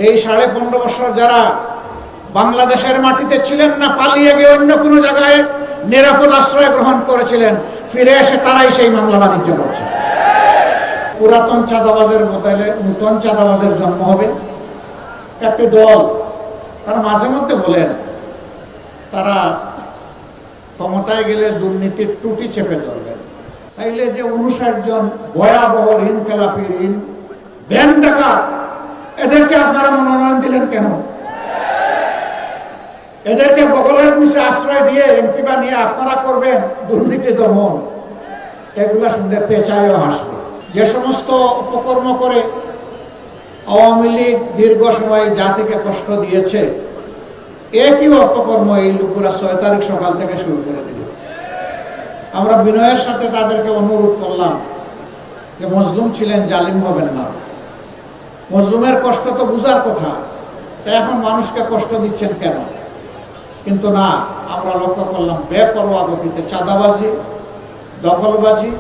এই 15.5 বছর যারা বাংলাদেশের মাটিতে ছিলেন না, পালিয়ে গিয়ে অন্য কোনো জায়গায় নিরাপদ আশ্রয় গ্রহণ করেছিলেন, ফিরে এসে তারাই সেই মামলা বাণিজ্য করছে। পুরাতন চাঁদাবাজের বদলে নূতন চাঁদাবাজের জন্ম হবে। একটি দল তারা মাঝে মধ্যে বলেন তারা ক্ষমতায় গেলে দুর্নীতির টুটি চেপে ধরবেন। তাইলে যে 59 জন ভয়াবহ ঋণ খেলাপি, ঋণ ব্যাংক ডাকাত, এদেরকে আপনারা মনোনয়ন দিলেন কেন? এদেরকে বগলের নিচে আশ্রয় দিয়ে এমপি বানিয়ে আপনারা করবেন দুর্নীতি দমন। এগুলা শুনলে পেঁচায়ও হাসবে। যে সমস্ত উপকর্ম করে আওয়ামী লীগ দীর্ঘ সময় জাতিকে কষ্ট দিয়েছে, একই অপকর্ম এই লোকেরা 6 তারিখ সকাল থেকে শুরু করে দিল। আমরা বিনয়ের সাথে তাদেরকে অনুরোধ করলাম যে মজলুম ছিলেন, জালিম হবেন না। মজলুমের কষ্ট তো বুঝার কথা, তাই এখন মানুষকে কষ্ট দিচ্ছেন কেন? কিন্তু না, আমরা লক্ষ্য করলাম বেপরোয়া গতিতে চাঁদাবাজি, দখলবাজি,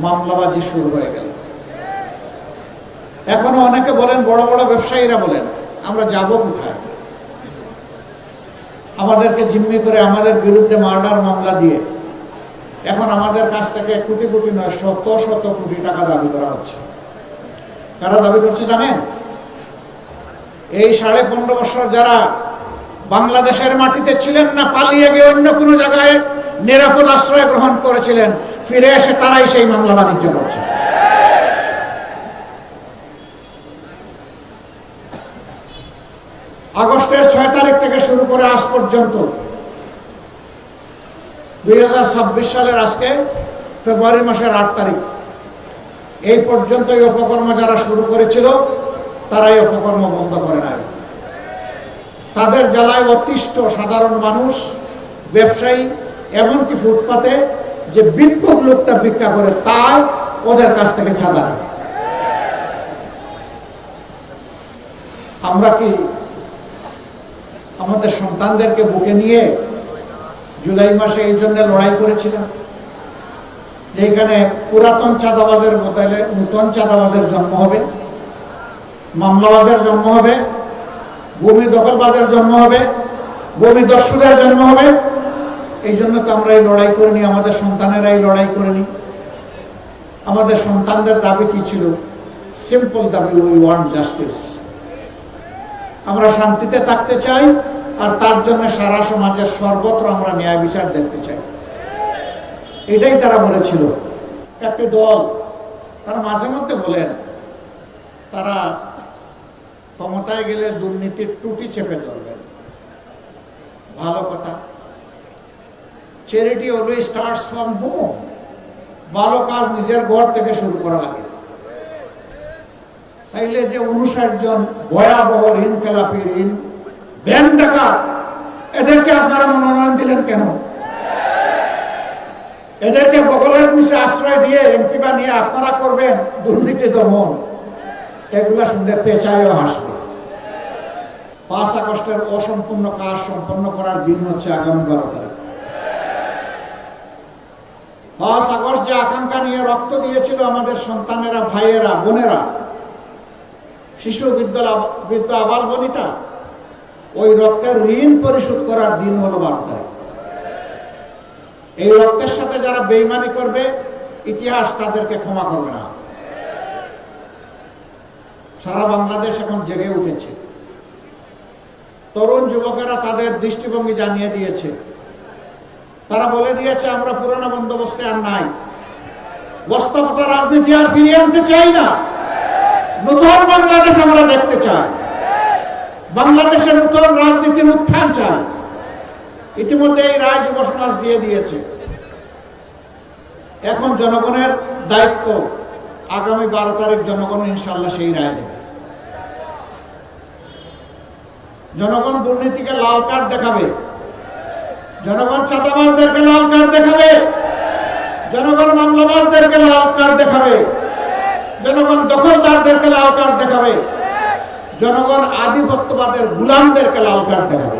মামলাবাজি শুরু হয়ে গেল। এখনো অনেকে বলেন, বড় বড় ব্যবসায়ীরা বলেন, আমরা যাব কোথায়? আমাদেরকে জিম্মি করে আমাদের বিরুদ্ধে মার্ডার মামলা দিয়ে এখন আমাদের কাছ থেকে কোটি কোটি নয়, শত শত কোটি টাকা দাবি করা হচ্ছে। কারা দাবি করছে জানেন? এই 15.5 বছর যারা বাংলাদেশের মাটিতে ছিলেন না, পালিয়ে গিয়ে অন্য কোনো জায়গায় নিরাপদ আশ্রয় গ্রহণ করেছিলেন, ফিরে এসে তারাই সেই মামলা বাণিজ্য করছে। আগস্টের 6 তারিখ থেকে শুরু করে আজ পর্যন্ত 2026 সালের আজকে ফেব্রুয়ারি মাসের 8 তারিখ এই পর্যন্ত এই অপকর্ম যারা শুরু করেছিল তারাই অপকর্ম বন্ধ করে নাই। তাদের জ্বালায় অতিষ্ঠ সাধারণ মানুষ, ব্যবসায়ী, এমনকি ফুটপাতে যে বিক্ষোভ লোকটা ভিক্ষা করে তাই ওদের কাছ থেকে চাঁদা নেয়। আমরা কি আমাদের সন্তানদেরকে বুকে নিয়ে জুলাই মাসে এই জন্য লড়াই করেছিলাম যেখানে পুরাতন চাঁদাবাজের বদলে নূতন চাঁদাবাজের জন্ম হবে, মামলাবাজের জন্ম হবে, ভূমি দখলবাজের জন্ম হবে, ভূমি দস্যুদের জন্ম হবে? এই জন্য তো আমরা এই লড়াই করিনি, আমাদের সন্তানেরা এই লড়াই করেনি। আমাদের সন্তানদের দাবি কি ছিল? সিম্পল দাবি, উই ওয়ান্ট জাস্টিস। আমরা শান্তিতে থাকতে চাই, আর তার জন্য সারা সমাজের সর্বত্র আমরা ন্যায় বিচার দেখতে চাই। এটাই তারা বলেছিল। একটি দল তারা মাঝে মধ্যে বলেন তারা ক্ষমতায় গেলে দুর্নীতির টুটি চেপে ধরবেন। ভালো কথা। Charity always starts from home. ভালো কাজ নিজের ঘর থেকে শুরু করা লাগে। তাইলে যে 59 জন ভয়াবহ ঋণ খেলাপি, ঋণ ব্যাংক ডাকাত, এদেরকে আপনারা মনোনয়ন দিলেন কেন? এদেরকে বগলের নিচে আশ্রয় দিয়ে এমপি বানিয়ে আপনারা করবেন দুর্নীতি দমন। এগুলা শুনলে পেঁচায়ও হাসবে। 5 আগস্টের অসম্পূর্ণ কাজ সম্পন্ন করার দিন হচ্ছে আগামী 12 তারিখ। 5 আগস্ট যে আকাঙ্ক্ষা নিয়ে রক্ত দিয়েছিল আমাদের সন্তানেরা, ভাইয়েরা, বোনেরা, শিশু, বৃদ্ধ, আবাল বনিতা, ওই রক্তের ঋণ পরিশোধ করার দিন হলো 12 তারিখ। এই রক্তের সাথে যারা বেইমানি করবে, ইতিহাস তাদেরকে ক্ষমা করবে না। সারা বাংলাদেশ এখন জেগে উঠেছে। তরুণ যুবকেরা তাদের দৃষ্টিভঙ্গি জানিয়ে দিয়েছে। তারা বলে দিয়েছে আমরা পুরোনো বন্দোবস্তে আর নাই, বস্তাপচা রাজনীতি আর ফিরিয়ে আনতে চাই না। নতুন বাংলাদেশ আমরা দেখতে চাই। বাংলাদেশের নতুন রাজনীতির উত্থান চাই। ইতিমধ্যে এই রায় যুব সমাজ দিয়ে দিয়েছে। এখন জনগণের দায়িত্ব, আগামী 12 তারিখ জনগণ ইনশাল্লাহ সেই রায় দেবে। জনগণ দুর্নীতিকে লাল কার্ড দেখাবে, জনগণ চাঁদাবাজদেরকে লাল কার্ড দেখাবে, জনগণ মামলাবাজদেরকে লাল কার্ড দেখাবে, জনগণ দখলদারদেরকে লাল কার্ড দেখাবে, জনগণ আধিপত্যবাদের গোলামদেরকে লাল কার্ড দেখাবে।